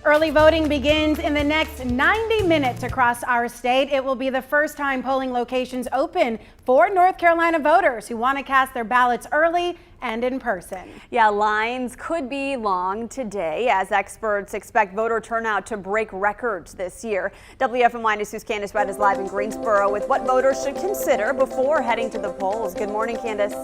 Early voting begins in the next 90 minutes across our state. It will be the first time polling locations open for North Carolina voters who want to cast their ballots early and in person. Yeah, lines could be long today as experts expect voter turnout to break records this year. WFMY News' Candace Brett is live in Greensboro with what voters should consider before heading to the polls. Good morning, Candace.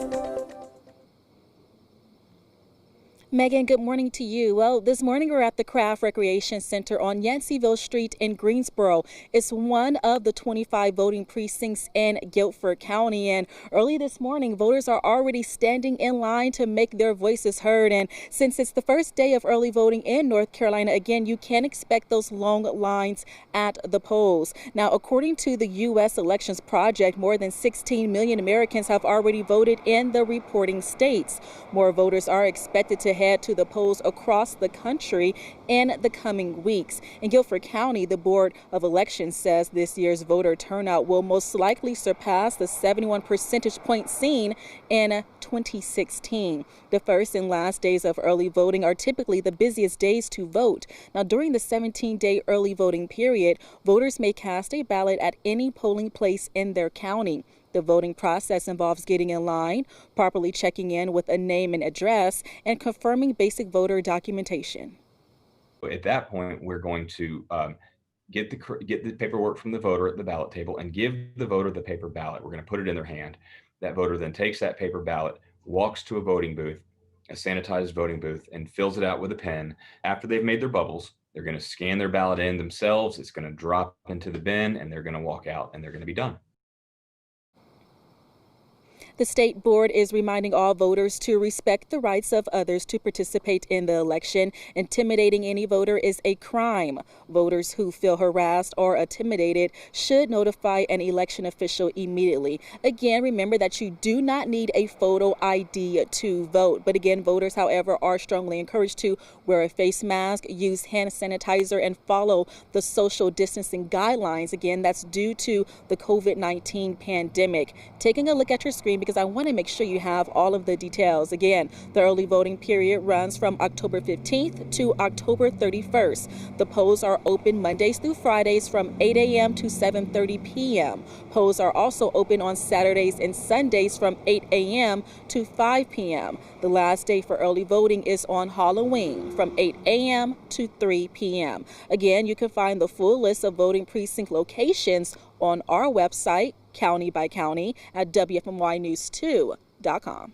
Megan, good morning to you. Well, this morning we're at the Craft Recreation Center on Yanceyville Street in Greensboro. It's one of the 25 voting precincts in Guilford County. And early this morning, voters are already standing in line to make their voices heard. And since it's the first day of early voting in North Carolina, again, you can expect those long lines at the polls. Now, according to the U.S. Elections Project, more than 16 million Americans have already voted in the reporting states. More voters are expected to head to the polls across the country in the coming weeks. In Guilford County, the Board of Elections says this year's voter turnout will most likely surpass the 71 percentage point seen in 2016. The first and last days of early voting are typically the busiest days to vote. Now, during the 17-day early voting period, voters may cast a ballot at any polling place in their county. The voting process involves getting in line, properly checking in with a name and address, and confirming basic voter documentation. At that point, we're going to get the paperwork from the voter at the ballot table and give the voter the paper ballot. We're going to put it in their hand. That voter then takes that paper ballot, walks to a voting booth, a sanitized voting booth, and fills it out with a pen. After they've made their bubbles, they're going to scan their ballot in themselves. It's going to drop into the bin, and they're going to walk out, and they're going to be done. The state board is reminding all voters to respect the rights of others to participate in the election. Intimidating any voter is a crime. Voters who feel harassed or intimidated should notify an election official immediately. Again, remember that you do not need a photo ID to vote. But again, voters, however, are strongly encouraged to wear a face mask, use hand sanitizer, and follow the social distancing guidelines. Again, that's due to the COVID-19 pandemic. Taking a look at your screen, because I want to make sure you have all of the details. Again, the early voting period runs from October 15th to October 31st. The polls are open Mondays through Fridays from 8 a.m. to 7:30 p.m. Polls are also open on Saturdays and Sundays from 8 a.m. to 5 p.m. The last day for early voting is on Halloween from 8 a.m. to 3 p.m. Again, you can find the full list of voting precinct locations on our website, county by county, at WFMYnews2.com.